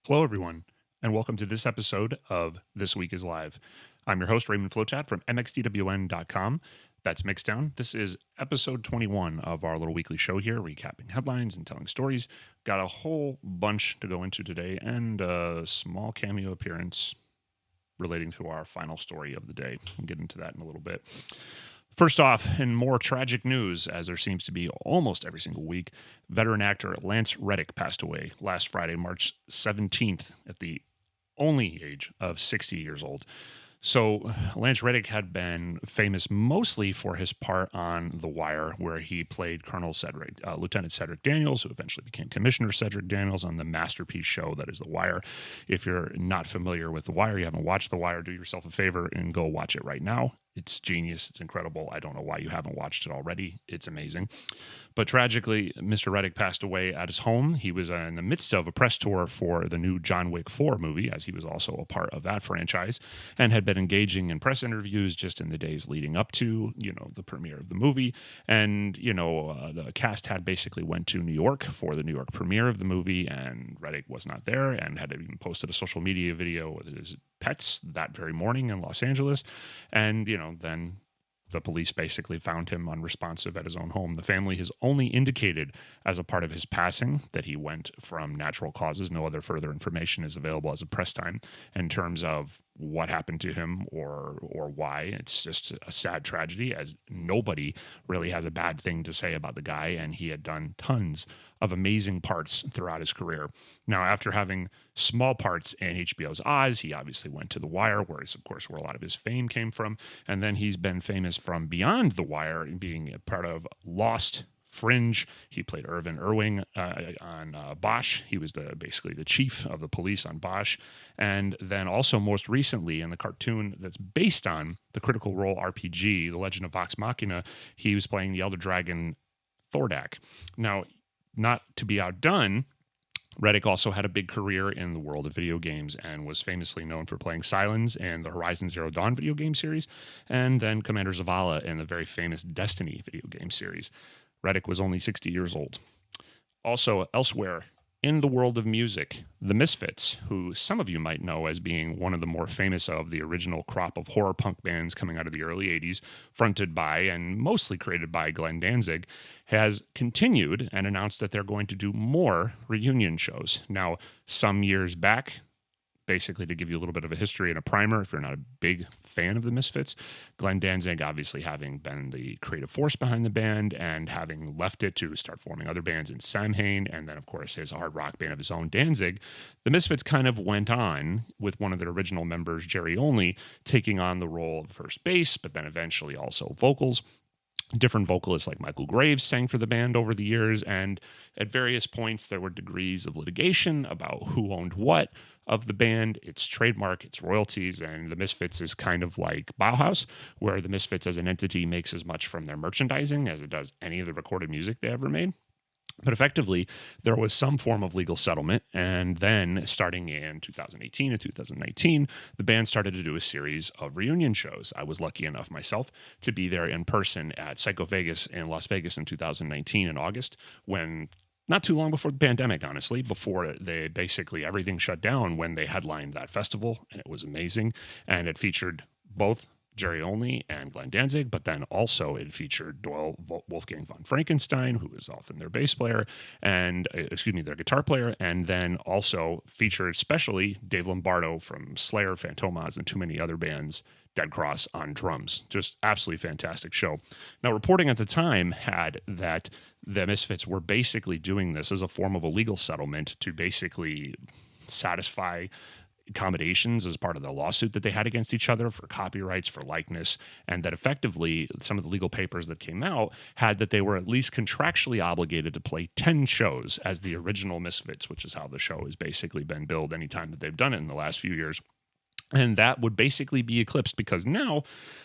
Hello, everyone, and welcome to this episode of This Week is Live. I'm your host, Raymond Flotat from mxdwn.com. That's Mixdown. This is episode 21 of our little weekly show here, recapping headlines and telling stories. Got a whole bunch to go into today and a small cameo appearance relating to our final story of the day. We'll get into that in a little bit. First off, in more tragic news, as there seems to be almost every single week, veteran actor Lance Reddick passed away last Friday, March 17th, at the only age of 60 years old. So Lance Reddick had been famous mostly for his part on The Wire, where he played Lieutenant Cedric Daniels, who eventually became Commissioner Cedric Daniels on the masterpiece show that is The Wire. If you're not familiar with The Wire, you haven't watched The Wire, do yourself a favor and go watch it right now. It's genius. It's incredible. I don't know why you haven't watched it already. It's amazing. But tragically, Mr. Reddick passed away at his home. He was in the midst of a press tour for the new John Wick 4 movie, as he was also a part of that franchise, and had been engaging in press interviews just in the days leading up to, the premiere of the movie. And, the cast had basically went to New York for the New York premiere of the movie, and Reddick was not there and had even posted a social media video with his pets that very morning in Los Angeles. And, then the police basically found him unresponsive at his own home. The family has only indicated as a part of his passing that he went from natural causes. No other further information is available as of press time in terms of what happened to him or why. It's just a sad tragedy, as nobody really has a bad thing to say about the guy, and he had done tons of amazing parts throughout his career. Now, after having small parts in HBO's Oz, he obviously went to The Wire, where a lot of his fame came from, and then he's been famous from beyond The Wire, being a part of Lost, Fringe. He played Irvin Irving on Bosch. He was basically the chief of the police on Bosch. And then also most recently in the cartoon that's based on the Critical Role RPG, The Legend of Vox Machina, he was playing the Elder Dragon Thordak. Now, not to be outdone, Reddick also had a big career in the world of video games and was famously known for playing Sylens in the Horizon Zero Dawn video game series, and then Commander Zavala in the very famous Destiny video game series. Reddick was only 60 years old. Also, elsewhere in the world of music, the Misfits, who some of you might know as being one of the more famous of the original crop of horror punk bands coming out of the early 80s, fronted by and mostly created by Glenn Danzig, has continued and announced that they're going to do more reunion shows. Now, some years back, basically to give you a little bit of a history and a primer, if you're not a big fan of the Misfits, Glenn Danzig obviously having been the creative force behind the band and having left it to start forming other bands in Samhain, and then of course his hard rock band of his own, Danzig, the Misfits kind of went on with one of their original members, Jerry Only, taking on the role of first bass, but then eventually also vocals. Different vocalists like Michael Graves sang for the band over the years, and at various points there were degrees of litigation about who owned what of the band, its trademark, its royalties, and the Misfits is kind of like Bauhaus, where the Misfits as an entity makes as much from their merchandising as it does any of the recorded music they ever made. But effectively, there was some form of legal settlement, and then starting in 2018 and 2019, the band started to do a series of reunion shows. I was lucky enough myself to be there in person at Psycho Vegas in Las Vegas in 2019 in August, when not too long before the pandemic, honestly, before they basically everything shut down, when they headlined that festival, and it was amazing, and it featured both Jerry Only and Glenn Danzig, but then also it featured Doyle Wolfgang von Frankenstein, who is often their bass player, and their guitar player, and then also featured especially Dave Lombardo from Slayer, Fantomas, and too many other bands, Dead Cross, on drums. Just absolutely fantastic show. Now, reporting at the time had that the Misfits were basically doing this as a form of a legal settlement to basically satisfy accommodations as part of the lawsuit that they had against each other for copyrights, for likeness, and that effectively some of the legal papers that came out had that they were at least contractually obligated to play 10 shows as the original Misfits, which is how the show has basically been billed anytime that they've done it in the last few years. And that would basically be eclipsed because now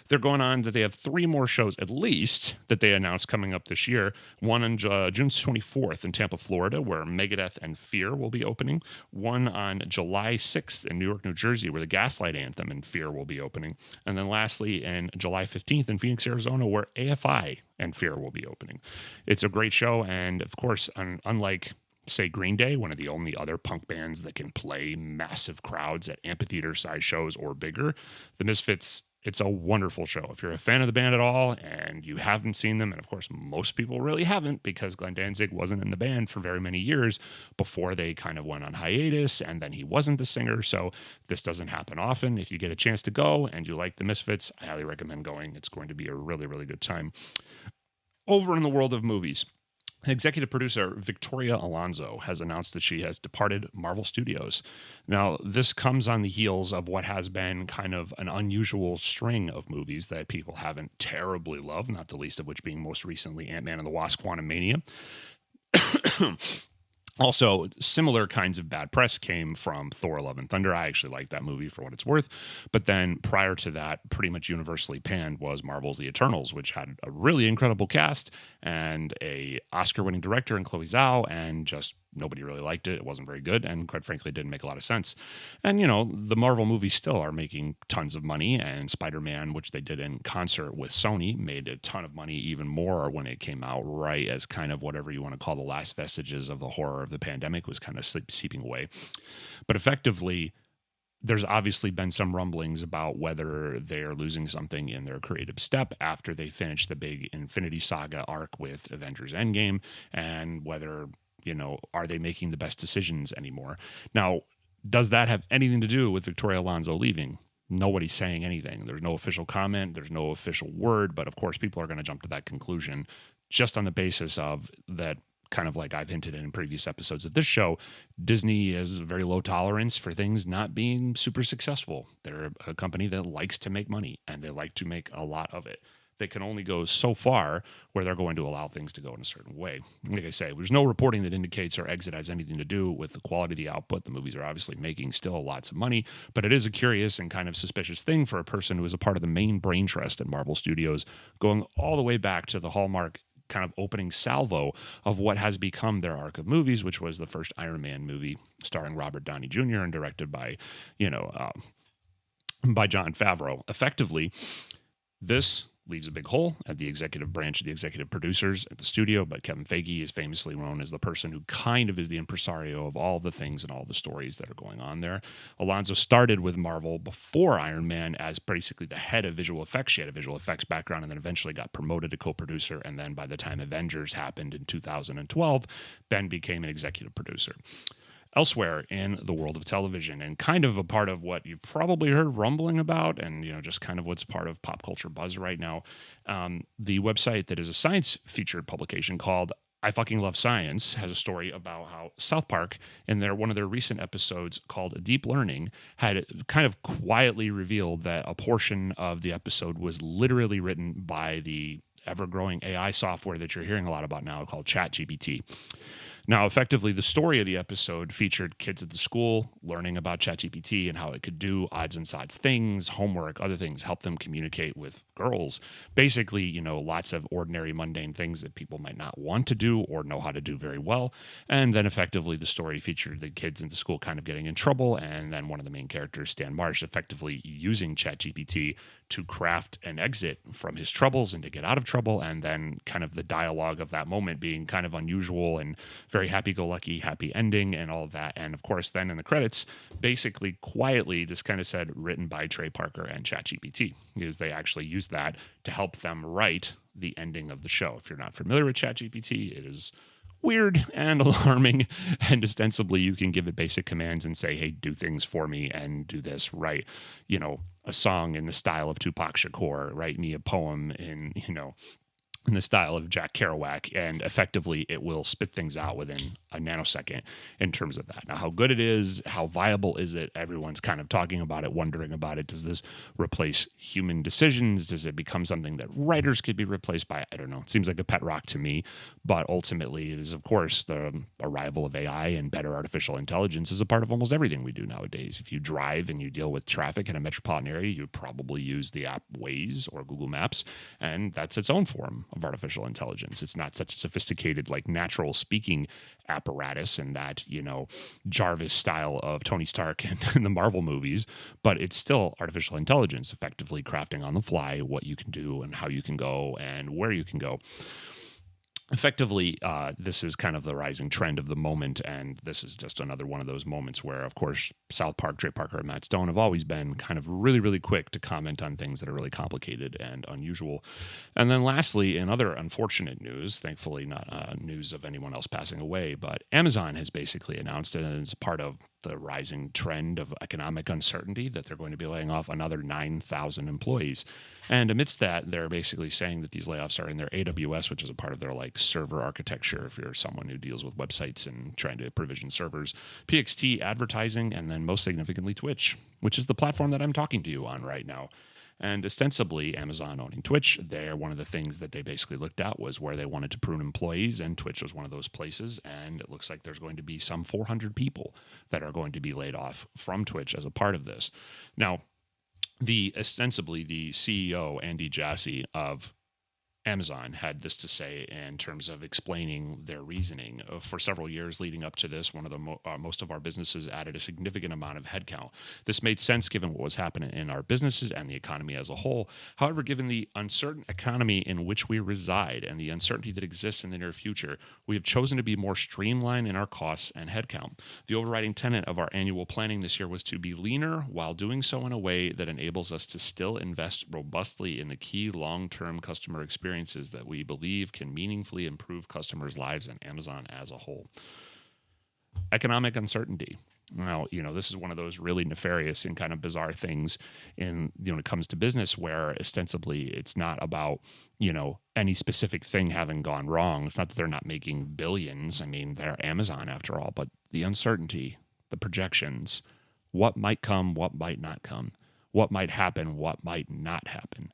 they're going on that they have 3 more shows at least that they announced coming up this year. One on June 24th in Tampa, Florida, where Megadeth and Fear will be opening. One on July 6th in Newark, New Jersey, where the Gaslight Anthem and Fear will be opening. And then lastly, in July 15th in Phoenix, Arizona, where AFI and Fear will be opening. It's a great show. And of course, unlike say Green Day, one of the only other punk bands that can play massive crowds at amphitheater-sized shows or bigger. The Misfits, it's a wonderful show. If you're a fan of the band at all and you haven't seen them, and of course most people really haven't because Glenn Danzig wasn't in the band for very many years before they kind of went on hiatus, and then he wasn't the singer, so this doesn't happen often. If you get a chance to go and you like the Misfits, I highly recommend going. It's going to be a really, really good time. Over in the world of movies, executive producer Victoria Alonso has announced that she has departed Marvel Studios. Now, this comes on the heels of what has been kind of an unusual string of movies that people haven't terribly loved, not the least of which being most recently Ant-Man and the Wasp: Quantumania. Also, similar kinds of bad press came from Thor: Love and Thunder. I actually like that movie for what it's worth. But then prior to that, pretty much universally panned was Marvel's The Eternals, which had a really incredible cast and a Oscar-winning director in Chloe Zhao, and just nobody really liked it. It wasn't very good, and quite frankly, it didn't make a lot of sense. And, you know, the Marvel movies still are making tons of money, and Spider-Man, which they did in concert with Sony, made a ton of money, even more when it came out, right as kind of whatever you want to call the last vestiges of the horror of the pandemic was kind of seeping away. But effectively, there's obviously been some rumblings about whether they're losing something in their creative step after they finish the big Infinity Saga arc with Avengers Endgame, and whether, you know, are they making the best decisions anymore? Now, does that have anything to do with Victoria Alonso leaving? Nobody's saying anything. There's no official comment. There's no official word. But of course, people are going to jump to that conclusion just on the basis of that, kind of like I've hinted in previous episodes of this show, Disney has very low tolerance for things not being super successful. They're a company that likes to make money, and they like to make a lot of it. They can only go so far where they're going to allow things to go in a certain way. Like I say, there's no reporting that indicates our exit has anything to do with the quality of the output. The movies are obviously making still lots of money, but it is a curious and kind of suspicious thing for a person who is a part of the main brain trust at Marvel Studios, going all the way back to the Hallmark kind of opening salvo of what has become their arc of movies, which was the first Iron Man movie starring Robert Downey Jr. and directed by, by Jon Favreau. Effectively, this leaves a big hole at the executive branch of the executive producers at the studio, but Kevin Feige is famously known as the person who kind of is the impresario of all the things and all the stories that are going on there. Alonso started with Marvel before Iron Man as basically the head of visual effects. She had a visual effects background and then eventually got promoted to co-producer, and then by the time Avengers happened in 2012, Ben became an executive producer. Elsewhere in the world of television, and kind of a part of what you've probably heard rumbling about, and just kind of what's part of pop culture buzz right now, the website that is a science featured publication called I Fucking Love Science has a story about how South Park, in one of their recent episodes called Deep Learning, had kind of quietly revealed that a portion of the episode was literally written by the ever-growing AI software that you're hearing a lot about now called ChatGPT. Now, effectively, the story of the episode featured kids at the school learning about ChatGPT and how it could do odds and sods things, homework, other things, help them communicate with girls. Basically, lots of ordinary, mundane things that people might not want to do or know how to do very well. And then effectively, the story featured the kids in the school kind of getting in trouble, and then one of the main characters, Stan Marsh, effectively using ChatGPT to craft an exit from his troubles and to get out of trouble, and then kind of the dialogue of that moment being kind of unusual and very happy-go-lucky, happy ending and all of that. And of course, then in the credits, basically quietly, just kind of said written by Trey Parker and ChatGPT, because they actually used that to help them write the ending of the show. If you're not familiar with ChatGPT, it is weird and alarming, and ostensibly you can give it basic commands and say, hey, do things for me and do this, write, a song in the style of Tupac Shakur, write me a poem in the style of Jack Kerouac, and effectively it will spit things out within a nanosecond in terms of that. Now, how good it is, how viable is it? Everyone's kind of talking about it, wondering about it. Does this replace human decisions? Does it become something that writers could be replaced by? I don't know. It seems like a pet rock to me, but ultimately it is, of course, the arrival of AI and better artificial intelligence is a part of almost everything we do nowadays. If you drive and you deal with traffic in a metropolitan area, you probably use the app Waze or Google Maps, and that's its own form of artificial intelligence. It's not such a sophisticated, like, natural speaking apparatus and that, Jarvis style of Tony Stark in the Marvel movies, but it's still artificial intelligence, effectively crafting on the fly what you can do and how you can go and where you can go. effectively, this is kind of the rising trend of the moment, and this is just another one of those moments where, of course, South Park, Trey Parker, and Matt Stone have always been kind of really, really quick to comment on things that are really complicated and unusual. And then lastly, in other unfortunate news, thankfully not news of anyone else passing away, but Amazon has basically announced, and as part of the rising trend of economic uncertainty, that they're going to be laying off another 9,000 employees. And amidst that, they're basically saying that these layoffs are in their AWS, which is a part of their like server architecture. If you're someone who deals with websites and trying to provision servers, PXT advertising, and then most significantly Twitch, which is the platform that I'm talking to you on right now. And ostensibly, Amazon owning Twitch, they're one of the things that they basically looked at was where they wanted to prune employees, and Twitch was one of those places. And it looks like there's going to be some 400 people that are going to be laid off from Twitch as a part of this. Now, ostensibly the CEO, Andy Jassy of Amazon, had this to say in terms of explaining their reasoning. For several years leading up to this, one of the most of our businesses added a significant amount of headcount. This made sense given what was happening in our businesses and the economy as a whole. However, given the uncertain economy in which we reside and the uncertainty that exists in the near future, we have chosen to be more streamlined in our costs and headcount. The overriding tenet of our annual planning this year was to be leaner while doing so in a way that enables us to still invest robustly in the key long-term customer experiences that we believe can meaningfully improve customers' lives and Amazon as a whole. Economic uncertainty. Now, this is one of those really nefarious and kind of bizarre things when it comes to business, where ostensibly it's not about, any specific thing having gone wrong. It's not that they're not making billions. I mean, they're Amazon after all, but the uncertainty, the projections, what might come, what might not come, what might happen, what might not happen.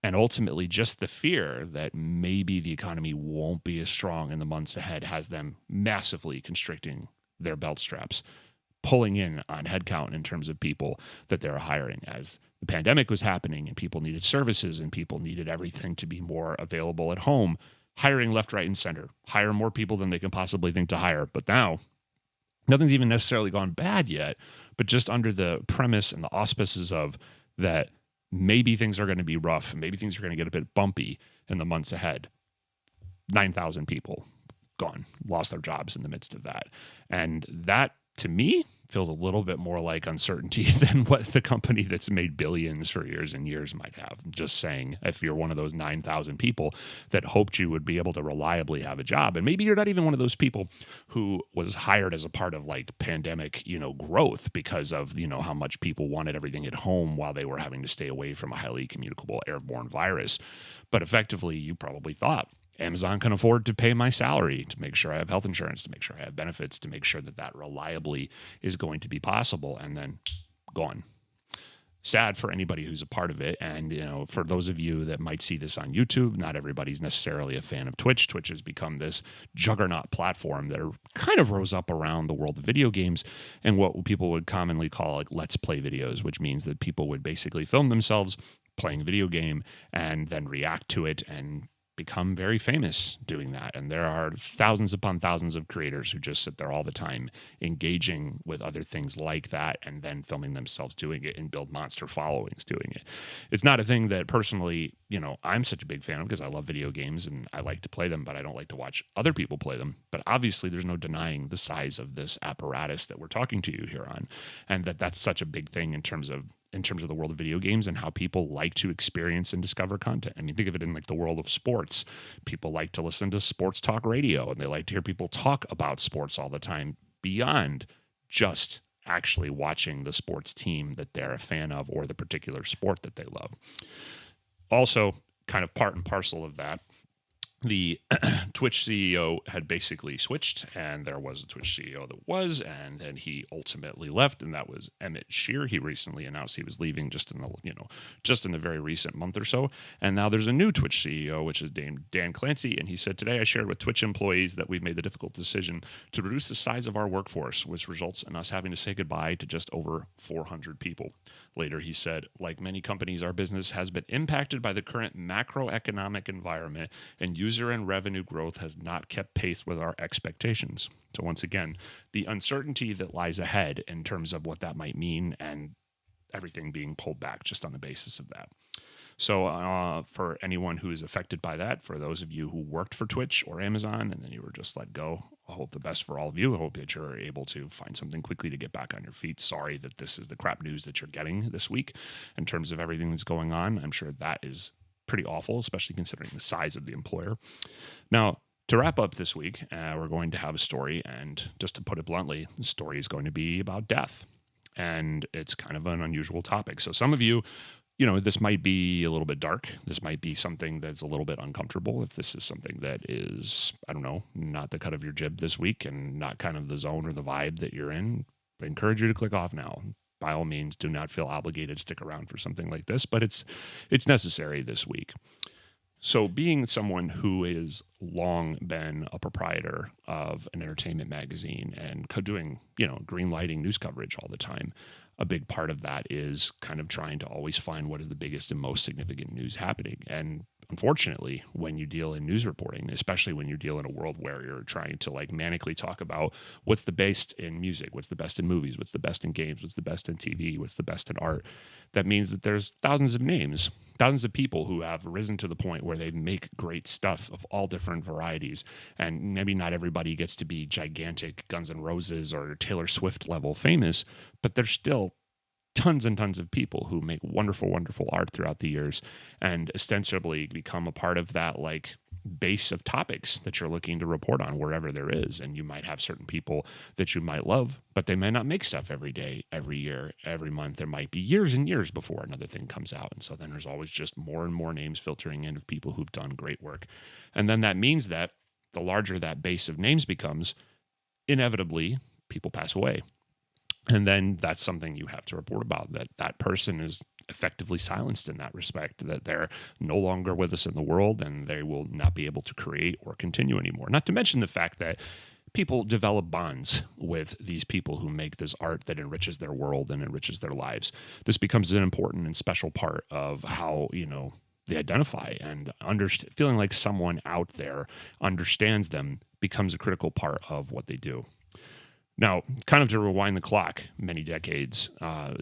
And ultimately, just the fear that maybe the economy won't be as strong in the months ahead has them massively constricting their belt straps, pulling in on headcount in terms of people that they're hiring. As the pandemic was happening and people needed services and people needed everything to be more available at home, hiring left, right, and center, hire more people than they can possibly think to hire. But now, nothing's even necessarily gone bad yet, but just under the premise and the auspices of that maybe things are going to be rough, maybe things are going to get a bit bumpy in the months ahead. 9,000 people gone, lost their jobs in the midst of that. And that, to me, feels a little bit more like uncertainty than what the company that's made billions for years and years might have. I'm just saying, if you're one of those 9,000 people that hoped you would be able to reliably have a job, and maybe you're not even one of those people who was hired as a part of like pandemic, growth because of, how much people wanted everything at home while they were having to stay away from a highly communicable airborne virus. But effectively, you probably thought, Amazon can afford to pay my salary, to make sure I have health insurance, to make sure I have benefits, to make sure that reliably is going to be possible, and then gone. Sad for anybody who's a part of it. And, for those of you that might see this on YouTube, not everybody's necessarily a fan of Twitch. Twitch has become this juggernaut platform that kind of rose up around the world of video games and what people would commonly call like let's play videos, which means that people would basically film themselves playing a video game and then react to it and become very famous doing that. And there are thousands upon thousands of creators who just sit there all the time engaging with other things like that and then filming themselves doing it and build monster followings doing it. It's not a thing that personally, I'm such a big fan of because I love video games and I like to play them, but I don't like to watch other people play them. But obviously there's no denying the size of this apparatus that we're talking to you here on, and that's such a big thing in terms of the world of video games and how people like to experience and discover content. I mean, think of it in like the world of sports. People like to listen to sports talk radio and they like to hear people talk about sports all the time beyond just actually watching the sports team that they're a fan of or the particular sport that they love. Also, kind of part and parcel of that, the Twitch CEO had basically switched, and there was a Twitch CEO that was, and then he ultimately left, and that was Emmett Shear. He recently announced he was leaving just in the very recent month or so, and now there's a new Twitch CEO, which is Dan Clancy, and he said, "Today I shared with Twitch employees that we've made the difficult decision to reduce the size of our workforce, which results in us having to say goodbye to just over 400 people." Later, he said, "Like many companies, our business has been impacted by the current macroeconomic environment, and user and revenue growth has not kept pace with our expectations." So once again, the uncertainty that lies ahead in terms of what that might mean and everything being pulled back just on the basis of that. So for anyone who is affected by that, for those of you who worked for Twitch or Amazon and then you were just let go, I hope the best for all of you. I hope that you're able to find something quickly to get back on your feet. Sorry that this is the crap news that you're getting this week in terms of everything that's going on. I'm sure that is pretty awful, especially considering the size of the employer. Now, to wrap up this week, we're going to have a story, and just to put it bluntly, the story is going to be about death. And it's kind of an unusual topic. So some of you, this might be a little bit dark. This might be something that's a little bit uncomfortable. If this is something that is, I don't know, not the cut of your jib this week and not kind of the zone or the vibe that you're in, I encourage you to click off now. By all means, do not feel obligated to stick around for something like this, but it's necessary this week. So being someone who has long been a proprietor of an entertainment magazine and doing, green lighting news coverage all the time, a big part of that is kind of trying to always find what is the biggest and most significant news happening. And unfortunately, when you deal in news reporting, especially when you deal in a world where you're trying to like manically talk about what's the best in music, what's the best in movies, what's the best in games, what's the best in TV, what's the best in art, that means that there's thousands of names, thousands of people who have risen to the point where they make great stuff of all different varieties. And maybe not everybody gets to be gigantic Guns N' Roses or Taylor Swift level famous, but there's still tons and tons of people who make wonderful, wonderful art throughout the years and ostensibly become a part of that like base of topics that you're looking to report on wherever there is. And you might have certain people that you might love, but they may not make stuff every day, every year, every month. There might be years and years before another thing comes out. And so then there's always just more and more names filtering in of people who've done great work. And then that means that the larger that base of names becomes, inevitably people pass away. And then that's something you have to report about, that person is effectively silenced in that respect, that they're no longer with us in the world and they will not be able to create or continue anymore. Not to mention the fact that people develop bonds with these people who make this art that enriches their world and enriches their lives. This becomes an important and special part of how, they identify, and feeling like someone out there understands them becomes a critical part of what they do. Now, kind of to rewind the clock many decades,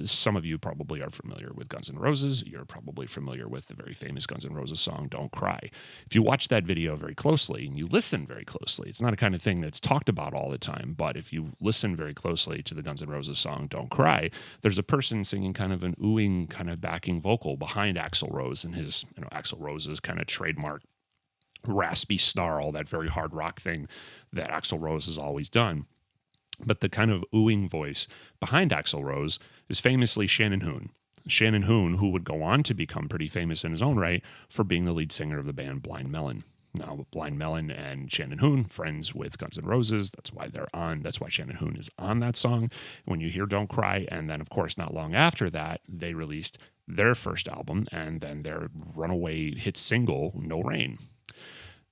some of you probably are familiar with Guns N' Roses. You're probably familiar with the very famous Guns N' Roses song, Don't Cry. If you watch that video very closely and you listen very closely, it's not a kind of thing that's talked about all the time, but if you listen very closely to the Guns N' Roses song, Don't Cry, there's a person singing kind of an oohing kind of backing vocal behind Axl Rose and his, Axl Rose's kind of trademark raspy snarl, that very hard rock thing that Axl Rose has always done. But the kind of oohing voice behind Axl Rose is famously Shannon Hoon. Shannon Hoon, who would go on to become pretty famous in his own right for being the lead singer of the band Blind Melon. Now, Blind Melon and Shannon Hoon, friends with Guns N' Roses. That's why that's why Shannon Hoon is on that song. When you hear Don't Cry, and then, of course, not long after that, they released their first album and then their runaway hit single, No Rain.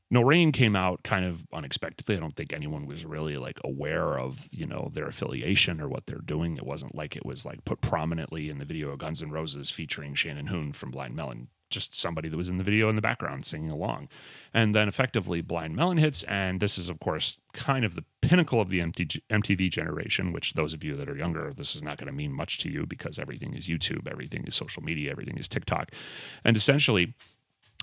No Rain came out kind of unexpectedly. I don't think anyone was really like aware of, their affiliation or what they're doing. It wasn't like it was like put prominently in the video of Guns N' Roses featuring Shannon Hoon from Blind Melon. Just somebody that was in the video in the background singing along. And then effectively Blind Melon hits, and this is, of course, kind of the pinnacle of the MTV generation, which those of you that are younger, this is not going to mean much to you because everything is YouTube, everything is social media, everything is TikTok. And essentially,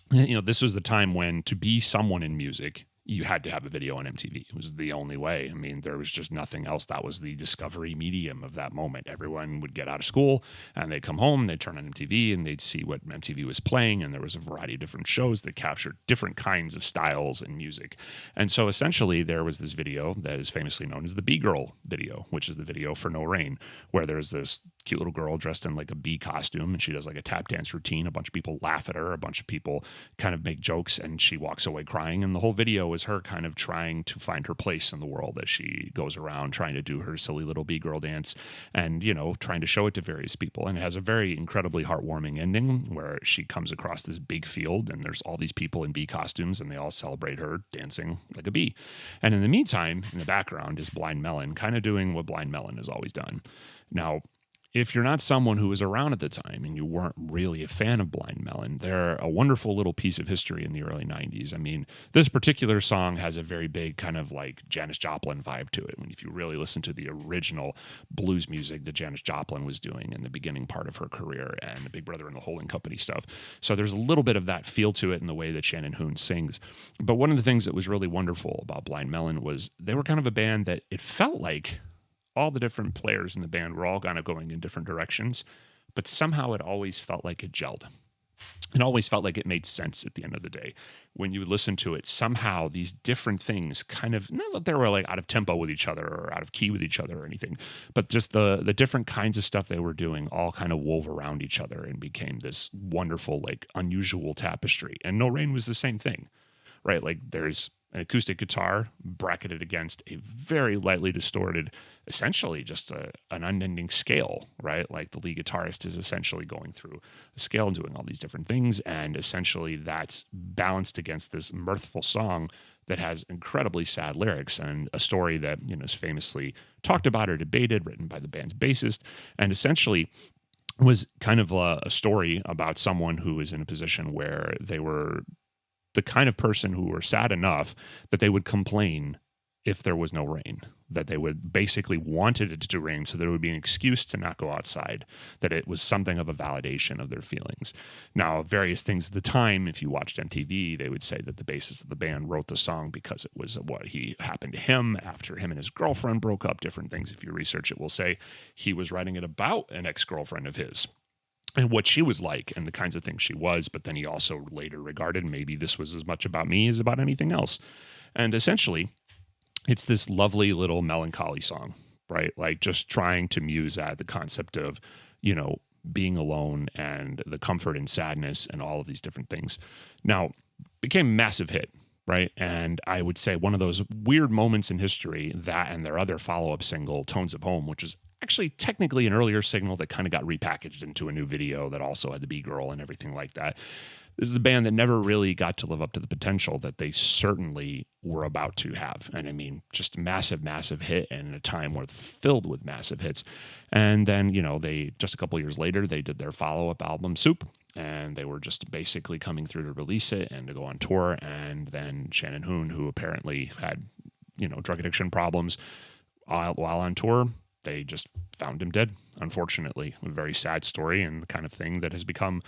this was the time when to be someone in music, you had to have a video on MTV. It was the only way. I mean, there was just nothing else. That was the discovery medium of that moment. Everyone would get out of school and they'd come home, they'd turn on MTV and they'd see what MTV was playing. And there was a variety of different shows that captured different kinds of styles in music. And so essentially there was this video that is famously known as the B-Girl video, which is the video for No Rain, where there's this cute little girl dressed in like a bee costume and she does like a tap dance routine. A bunch of people laugh at her. A bunch of people kind of make jokes and she walks away crying. And the whole video is her kind of trying to find her place in the world as she goes around trying to do her silly little B-Girl dance and, trying to show it to various people. And it has a very incredibly heartwarming ending where she comes across this big field and there's all these people in bee costumes and they all celebrate her dancing like a bee. And in the meantime, in the background is Blind Melon kind of doing what Blind Melon has always done. Now, if you're not someone who was around at the time and you weren't really a fan of Blind Melon, they're a wonderful little piece of history in the early 90s. I mean, this particular song has a very big kind of like Janis Joplin vibe to it. When if you really listen to the original blues music that Janis Joplin was doing in the beginning part of her career and the Big Brother and the Holding Company stuff. So there's a little bit of that feel to it in the way that Shannon Hoon sings. But one of the things that was really wonderful about Blind Melon was they were kind of a band that it felt like all the different players in the band were all kind of going in different directions, but somehow it always felt like it gelled. It always felt like it made sense at the end of the day. When you listen to it, somehow these different things kind of, not that they were like out of tempo with each other or out of key with each other or anything, but just the different kinds of stuff they were doing all kind of wove around each other and became this wonderful, like unusual tapestry. And No Rain was the same thing, right? Like there's an acoustic guitar bracketed against a very lightly distorted, essentially just an unending scale, right? Like the lead guitarist is essentially going through a scale and doing all these different things. And essentially that's balanced against this mirthful song that has incredibly sad lyrics and a story that, you know, is famously talked about or debated, written by the band's bassist. And essentially was kind of a story about someone who is in a position where they were the kind of person who were sad enough that they would complain if there was no rain, that they would basically wanted it to rain so there would be an excuse to not go outside, that it was something of a validation of their feelings. Now, various things at the time, if you watched MTV, they would say that the bassist of the band wrote the song because it was what he happened to him after him and his girlfriend broke up. Different things, if you research it, will say he was writing it about an ex-girlfriend of his and what she was like and the kinds of things she was. But then he also later regarded maybe this was as much about me as about anything else. And essentially, it's this lovely little melancholy song, right? Like just trying to muse at the concept of, you know, being alone and the comfort and sadness and all of these different things. Now, became a massive hit, right? And I would say one of those weird moments in history, that and their other follow-up single, Tones of Home, which is actually technically an earlier signal that kind of got repackaged into a new video that also had the B-girl and everything like that. This is a band that never really got to live up to the potential that they certainly were about to have. And I mean, just massive, massive hit and a time where filled with massive hits. And then, you know, they just a couple years later, they did their follow-up album, Soup, and they were just basically coming through to release it and to go on tour. And then Shannon Hoon, who apparently had, you know, drug addiction problems while on tour, they just found him dead, unfortunately. A very sad story and the kind of thing that has become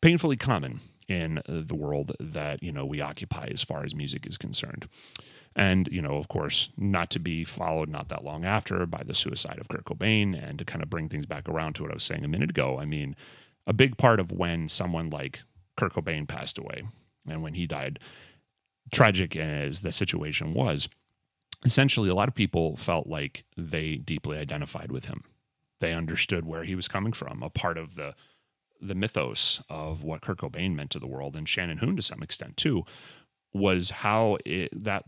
painfully common in the world that, you know, we occupy as far as music is concerned. And, you know, of course, not to be followed not that long after by the suicide of Kurt Cobain. And to kind of bring things back around to what I was saying a minute ago, I mean, a big part of when someone like Kurt Cobain passed away and when he died, tragic as the situation was, essentially a lot of people felt like they deeply identified with him. They understood where he was coming from, a part of the mythos of what Kurt Cobain meant to the world, and Shannon Hoon to some extent too, was how that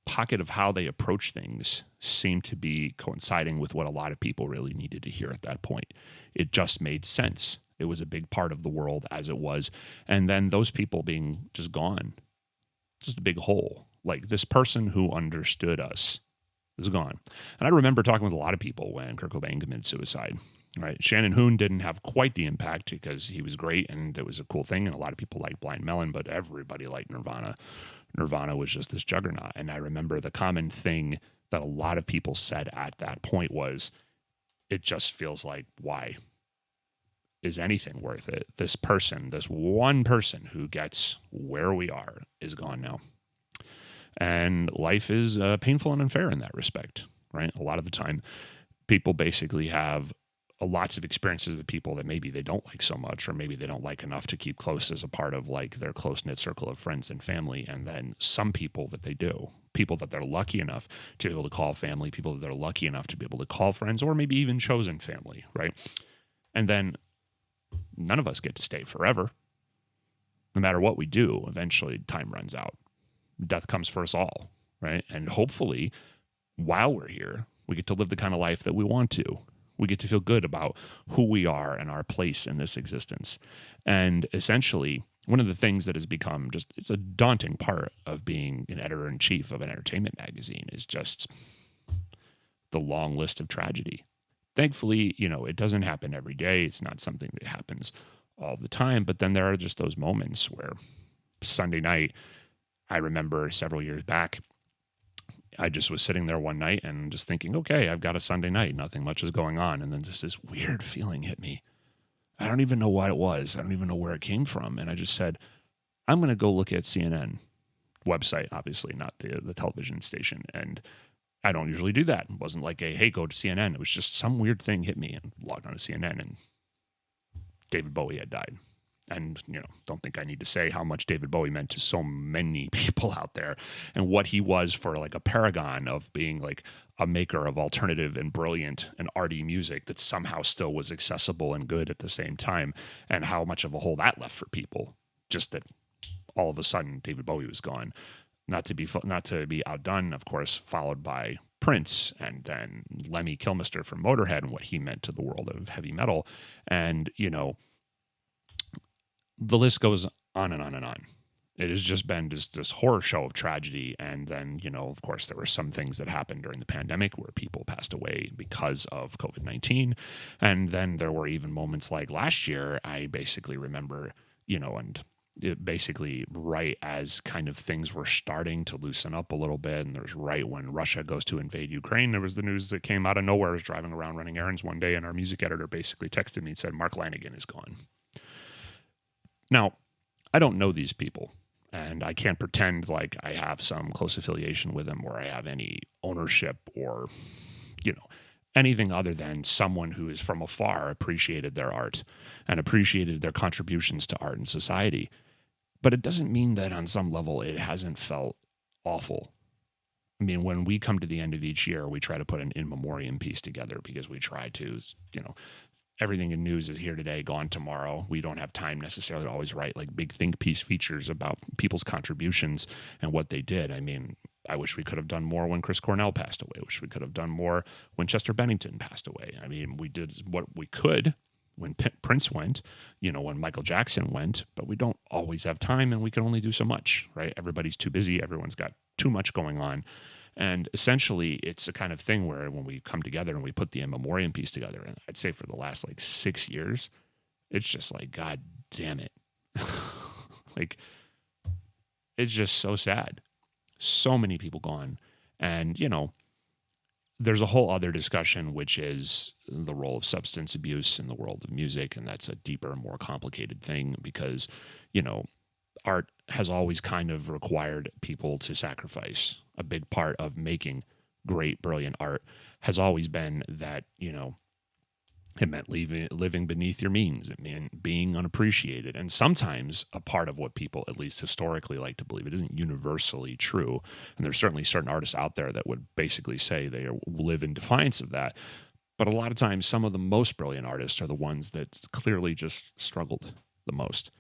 pocket of how they approach things seemed to be coinciding with what a lot of people really needed to hear at that point. It just made sense. It was a big part of the world as it was. And then those people being just gone, just a big hole. Like this person who understood us is gone. And I remember talking with a lot of people when Kurt Cobain committed suicide. Right, Shannon Hoon didn't have quite the impact because he was great and it was a cool thing, and a lot of people liked Blind Melon, but everybody liked Nirvana. Nirvana was just this juggernaut. And I remember the common thing that a lot of people said at that point was, it just feels like, why is anything worth it? This person, this one person who gets where we are is gone now. And life is painful and unfair in that respect, right? A lot of the time, people basically have lots of experiences with people that maybe they don't like so much, or maybe they don't like enough to keep close as a part of like their close-knit circle of friends and family. And then some people that they do, people that they're lucky enough to be able to call family, people that they're lucky enough to be able to call friends, or maybe even chosen family, right? And then none of us get to stay forever. No matter what we do, eventually time runs out. Death comes for us all, right? And hopefully, while we're here, we get to live the kind of life that we want to. We get to feel good about who we are and our place in this existence. And essentially, one of the things that has become just, it's a daunting part of being an editor-in-chief of an entertainment magazine is just the long list of tragedy. Thankfully, it doesn't happen every day. It's not something that happens all the time. But then there are just those moments where Sunday night, I remember several years back, I just was sitting there one night and just thinking, okay, I've got a Sunday night. Nothing much is going on. And then just this weird feeling hit me. I don't even know what it was. I don't even know where it came from. And I just said, I'm going to go look at CNN website, obviously, not the television station. And I don't usually do that. It wasn't like hey, go to CNN. It was just some weird thing hit me and logged on to CNN and David Bowie had died. And, don't think I need to say how much David Bowie meant to so many people out there and what he was for like a paragon of being like a maker of alternative and brilliant and arty music that somehow still was accessible and good at the same time, and how much of a hole that left for people. Just that all of a sudden David Bowie was gone. Not to be outdone, of course, followed by Prince and then Lemmy Kilmister from Motorhead and what he meant to the world of heavy metal. And, the list goes on and on and on. It has just been this horror show of tragedy. And then, of course, there were some things that happened during the pandemic where people passed away because of COVID-19. And then there were even moments like last year, I basically remember, and it basically right as kind of things were starting to loosen up a little bit. And there's right when Russia goes to invade Ukraine, there was the news that came out of nowhere. I was driving around running errands one day and our music editor basically texted me and said, Mark Lanigan is gone. Now, I don't know these people, and I can't pretend like I have some close affiliation with them or I have any ownership or, anything other than someone who is from afar appreciated their art and appreciated their contributions to art and society. But it doesn't mean that on some level it hasn't felt awful. I mean, when we come to the end of each year, we try to put an in memoriam piece together because we try to, everything in news is here today, gone tomorrow. We don't have time necessarily to always write like big think piece features about people's contributions and what they did. I mean, I wish we could have done more when Chris Cornell passed away. I wish we could have done more when Chester Bennington passed away. I mean, we did what we could when Prince went, when Michael Jackson went, but we don't always have time and we can only do so much, right? Everybody's too busy. Everyone's got too much going on. And essentially, it's a kind of thing where when we come together and we put the in memoriam piece together, and I'd say for the last like 6 years, it's just like, God damn it. Like, it's just so sad. So many people gone. And, there's a whole other discussion, which is the role of substance abuse in the world of music. And that's a deeper, more complicated thing because, art has always kind of required people to sacrifice. A big part of making great, brilliant art has always been that, it meant living beneath your means. It meant being unappreciated. And sometimes a part of what people, at least historically, like to believe, it isn't universally true. And there's certainly certain artists out there that would basically say they live in defiance of that. But a lot of times, some of the most brilliant artists are the ones that clearly just struggled the most.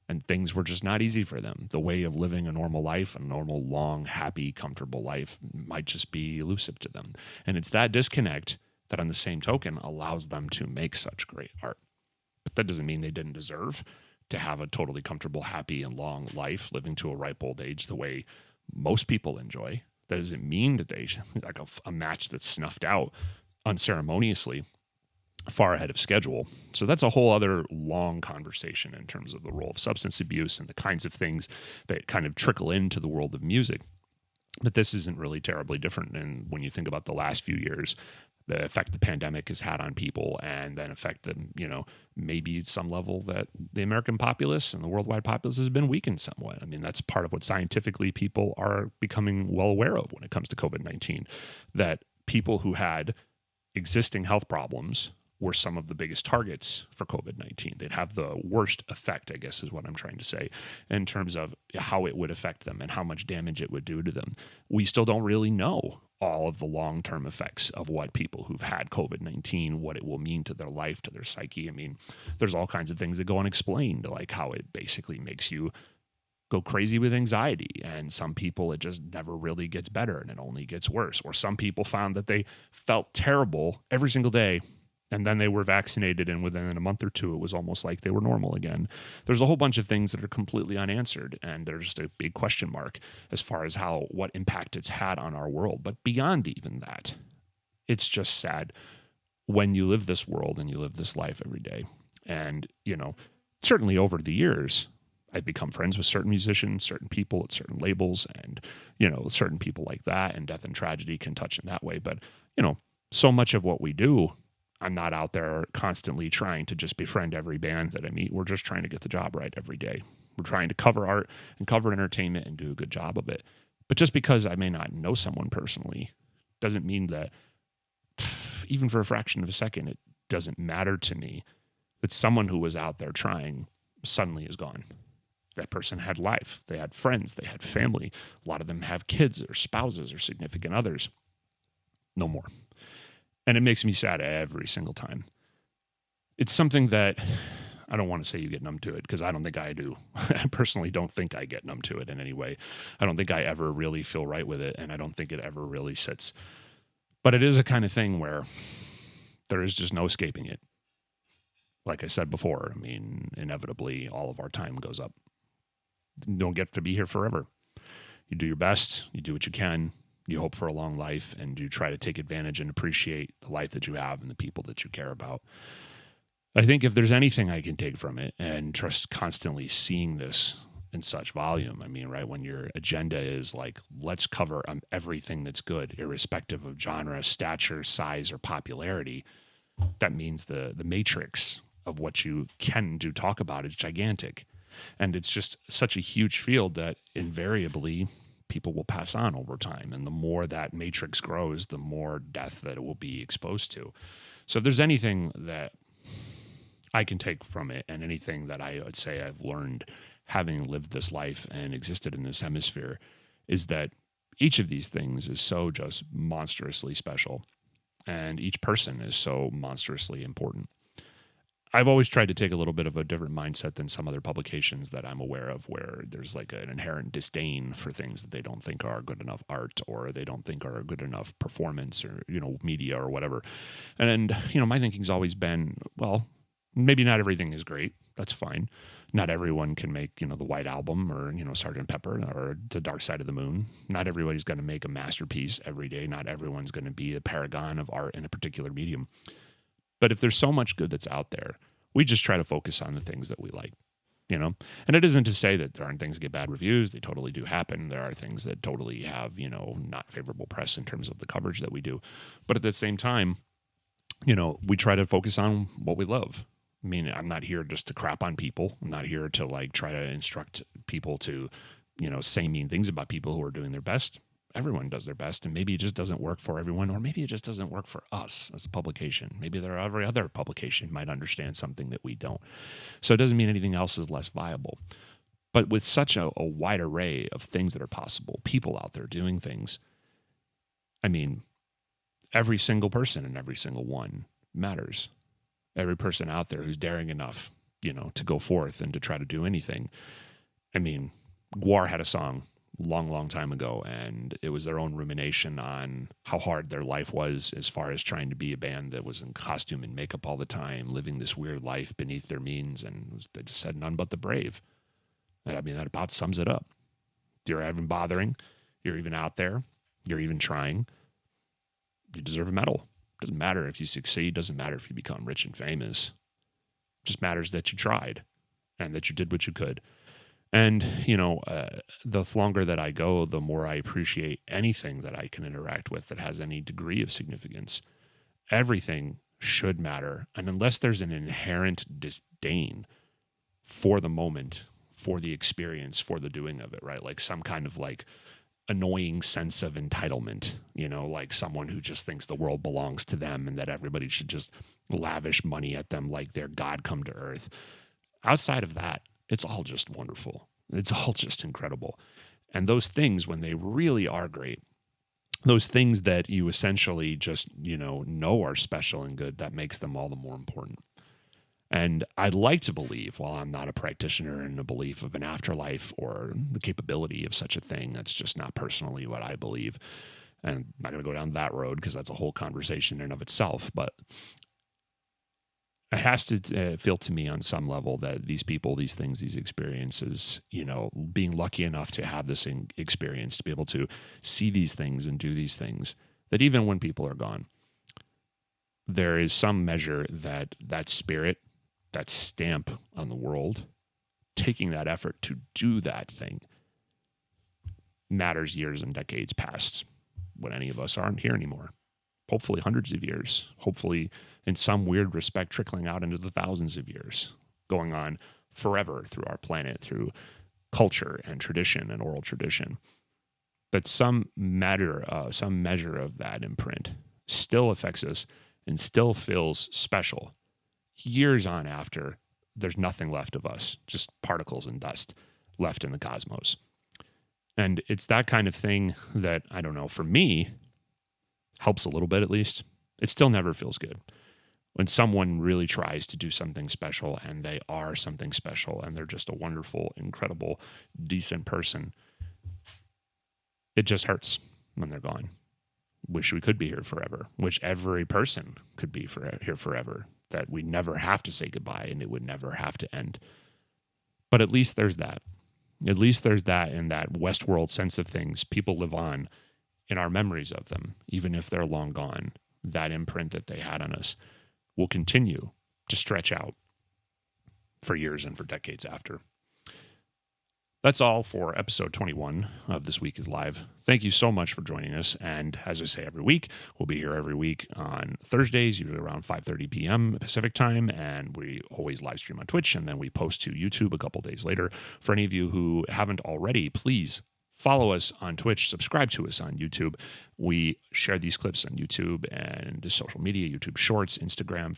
And things were just not easy for them. The way of living a normal life, a normal, long, happy, comfortable life might just be elusive to them. And it's that disconnect that on the same token allows them to make such great art. But that doesn't mean they didn't deserve to have a totally comfortable, happy, and long life, living to a ripe old age the way most people enjoy. That doesn't mean that they, like a match that's snuffed out unceremoniously, far ahead of schedule. So that's a whole other long conversation in terms of the role of substance abuse and the kinds of things that kind of trickle into the world of music. But this isn't really terribly different. And when you think about the last few years, the effect the pandemic has had on people and then effect that, maybe at some level that the American populace and the worldwide populace has been weakened somewhat. I mean, that's part of what scientifically people are becoming well aware of when it comes to COVID-19, that people who had existing health problems were some of the biggest targets for COVID-19. They'd have the worst effect, I guess is what I'm trying to say, in terms of how it would affect them and how much damage it would do to them. We still don't really know all of the long-term effects of what people who've had COVID-19, what it will mean to their life, to their psyche. I mean, there's all kinds of things that go unexplained, like how it basically makes you go crazy with anxiety. And some people, it just never really gets better and it only gets worse. Or some people found that they felt terrible every single day and then they were vaccinated, and within a month or two, it was almost like they were normal again. There's a whole bunch of things that are completely unanswered, and there's just a big question mark as far as what impact it's had on our world. But beyond even that, it's just sad when you live this world and you live this life every day. And, certainly over the years, I've become friends with certain musicians, certain people at certain labels, and, certain people like that. And death and tragedy can touch in that way. But, so much of what we do, I'm not out there constantly trying to just befriend every band that I meet. We're just trying to get the job right every day. We're trying to cover art and cover entertainment and do a good job of it. But just because I may not know someone personally doesn't mean that, even for a fraction of a second, it doesn't matter to me that someone who was out there trying suddenly is gone. That person had life. They had friends. They had family. A lot of them have kids or spouses or significant others. No more. And it makes me sad every single time. It's something that I don't want to say you get numb to it, because I don't think I do. I personally don't think I get numb to it in any way. I don't think I ever really feel right with it, and I don't think it ever really sits. But it is a kind of thing where there is just no escaping it. Like I said before, I mean, inevitably all of our time goes up. You don't get to be here forever. You do your best, you do what you can, you hope for a long life, and you try to take advantage and appreciate the life that you have and the people that you care about. I think if there's anything I can take from it, and trust constantly seeing this in such volume, I mean, right, when your agenda is like, let's cover everything that's good, irrespective of genre, stature, size, or popularity, that means the matrix of what you can do talk about is gigantic. And it's just such a huge field that invariably people will pass on over time. And the more that matrix grows, the more death that it will be exposed to. So if there's anything that I can take from it, and anything that I would say I've learned having lived this life and existed in this hemisphere, is that each of these things is so just monstrously special. And each person is so monstrously important. I've always tried to take a little bit of a different mindset than some other publications that I'm aware of, where there's like an inherent disdain for things that they don't think are good enough art, or they don't think are good enough performance, or, media or whatever. And, my thinking's always been, well, maybe not everything is great. That's fine. Not everyone can make, the White Album, or, Sgt. Pepper, or The Dark Side of the Moon. Not everybody's going to make a masterpiece every day. Not everyone's going to be a paragon of art in a particular medium. But if there's so much good that's out there, we just try to focus on the things that we like, And it isn't to say that there aren't things that get bad reviews. They totally do happen. There are things that totally have, not favorable press in terms of the coverage that we do. But at the same time, we try to focus on what we love. I mean, I'm not here just to crap on people. I'm not here to try to instruct people to, say mean things about people who are doing their best. Everyone does their best, and maybe it just doesn't work for everyone, or maybe it just doesn't work for us as a publication. Maybe every other publication might understand something that we don't. So it doesn't mean anything else is less viable. But with such a wide array of things that are possible, people out there doing things, I mean, every single person and every single one matters. Every person out there who's daring enough, to go forth and to try to do anything. I mean, Gwar had a song long time ago, and it was their own rumination on how hard their life was, as far as trying to be a band that was in costume and makeup all the time, living this weird life beneath their means, and they just said none but the brave. And I mean, that about sums it up. You're even bothering, you're even out there, you're even trying, you deserve a medal. Doesn't matter if you succeed, doesn't matter if you become rich and famous. It just matters that you tried and that you did what you could. And, the longer that I go, the more I appreciate anything that I can interact with that has any degree of significance. Everything should matter. And unless there's an inherent disdain for the moment, for the experience, for the doing of it, right? Like some kind of annoying sense of entitlement, like someone who just thinks the world belongs to them and that everybody should just lavish money at them like they're God come to earth. Outside of that, it's all just wonderful. It's all just incredible. And those things, when they really are great, those things that you essentially just, know are special and good, that makes them all the more important. And I'd like to believe, while I'm not a practitioner in the belief of an afterlife or the capability of such a thing, that's just not personally what I believe. And I'm not going to go down that road because that's a whole conversation in and of itself. But it has to feel to me on some level that these people, these things, these experiences, being lucky enough to have this experience, to be able to see these things and do these things, that even when people are gone, there is some measure that that spirit, that stamp on the world, taking that effort to do that thing matters years and decades past when any of us aren't here anymore. Hopefully, hundreds of years. Hopefully, in some weird respect, trickling out into the thousands of years, going on forever through our planet, through culture and tradition and oral tradition. But some measure of that imprint still affects us and still feels special years on after there's nothing left of us, just particles and dust left in the cosmos. And it's that kind of thing that, I don't know, for me, helps a little bit at least. It still never feels good. When someone really tries to do something special and they are something special and they're just a wonderful, incredible, decent person, it just hurts when they're gone. Wish we could be here forever. Wish every person could be here forever. That we never have to say goodbye and it would never have to end. But at least there's that. At least there's that in that Westworld sense of things. People live on in our memories of them, even if they're long gone. That imprint that they had on us will continue to stretch out for years and for decades after. That's all for episode 21 of This Week is Live. Thank you so much for joining us. And as I say every week, we'll be here every week on Thursdays, usually around 5:30 p.m. Pacific time. And we always live stream on Twitch, and then we post to YouTube a couple days later. For any of you who haven't already, please follow us on Twitch, subscribe to us on YouTube. We share these clips on YouTube and social media, YouTube Shorts, Instagram,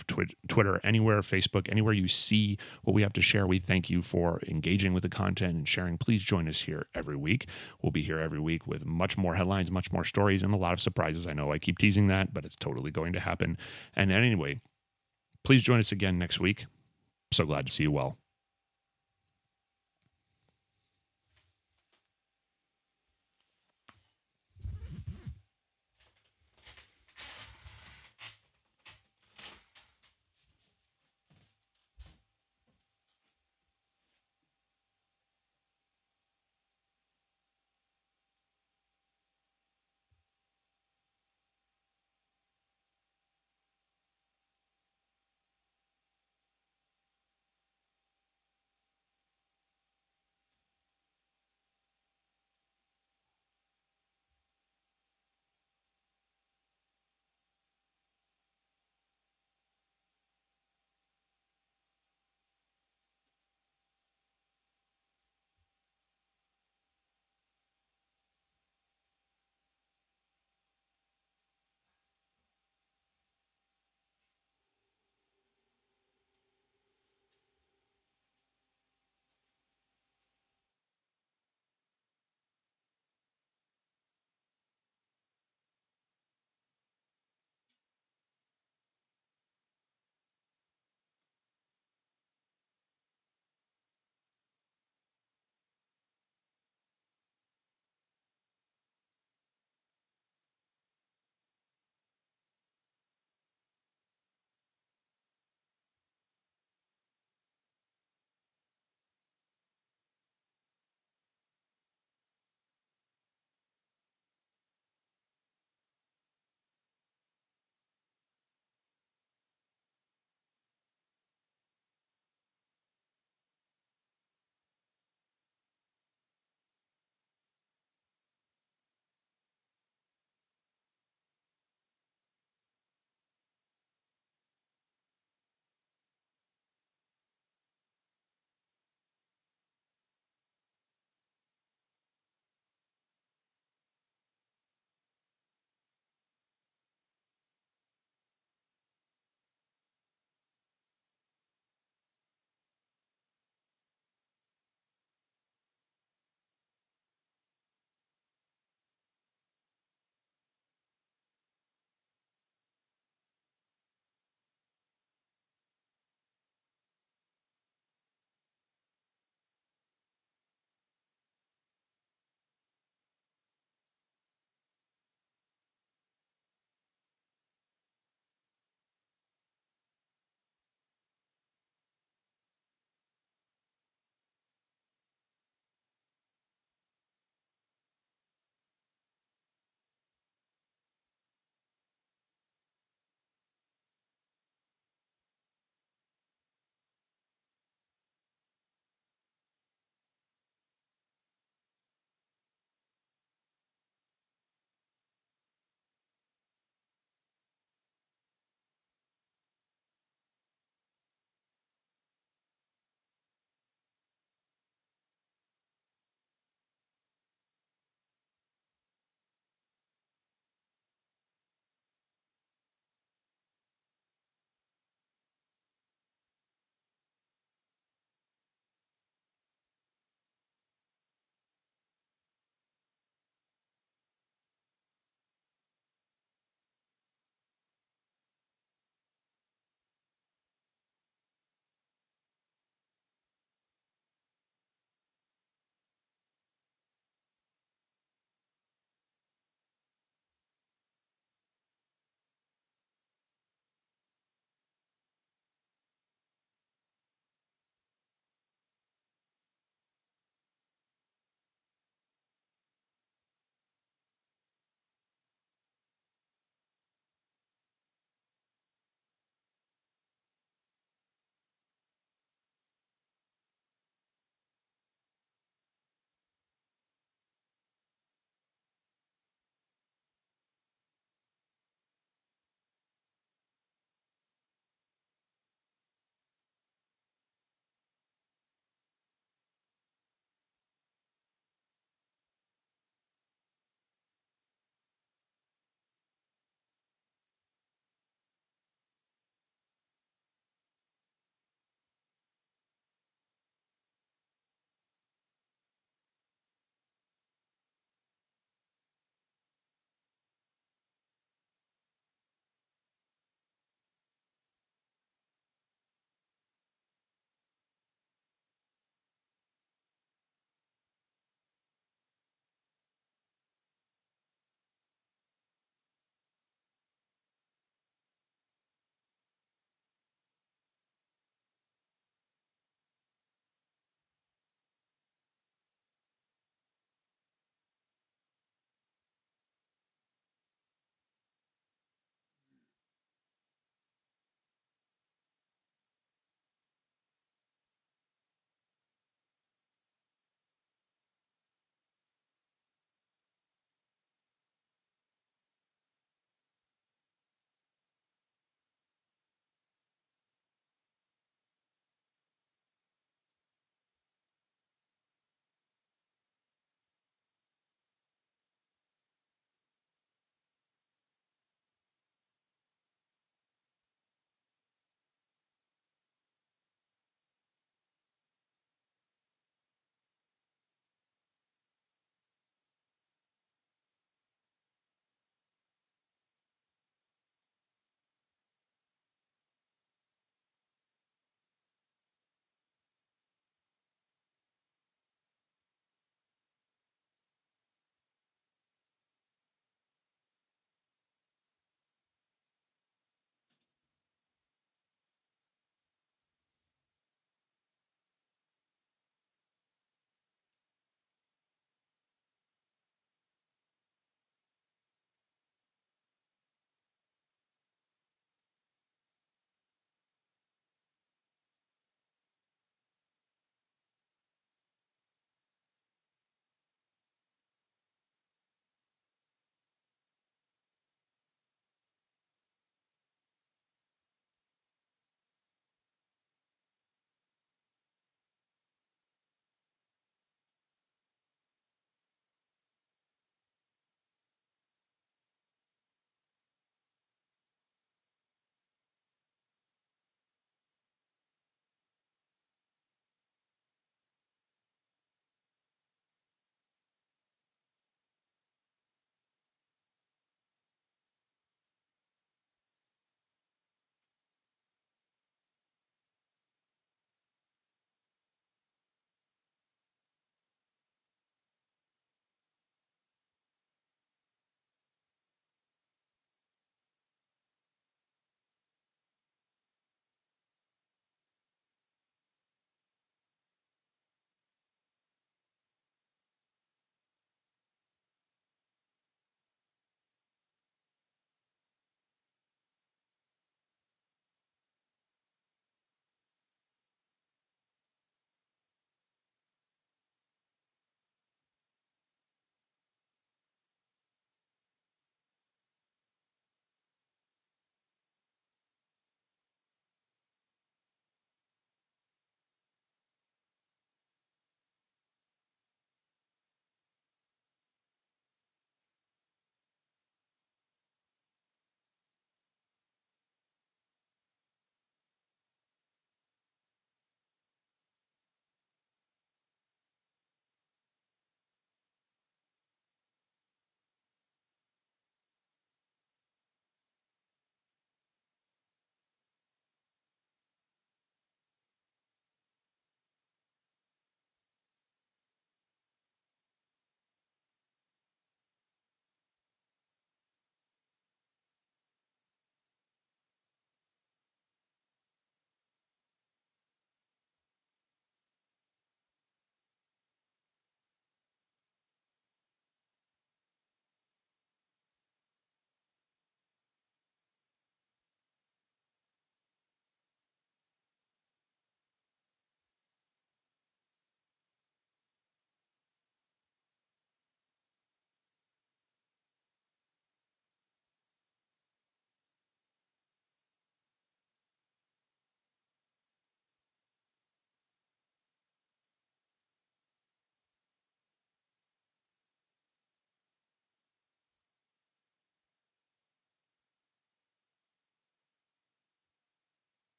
Twitter, anywhere, Facebook, anywhere you see what we have to share. We thank you for engaging with the content and sharing. Please join us here every week. We'll be here every week with much more headlines, much more stories, and a lot of surprises. I know I keep teasing that, but it's totally going to happen. And anyway, please join us again next week. So glad to see you well.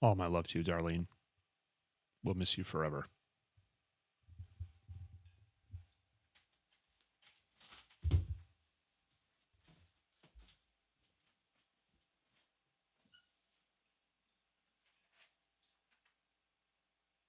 All my love to you, Darlene. We'll miss you forever.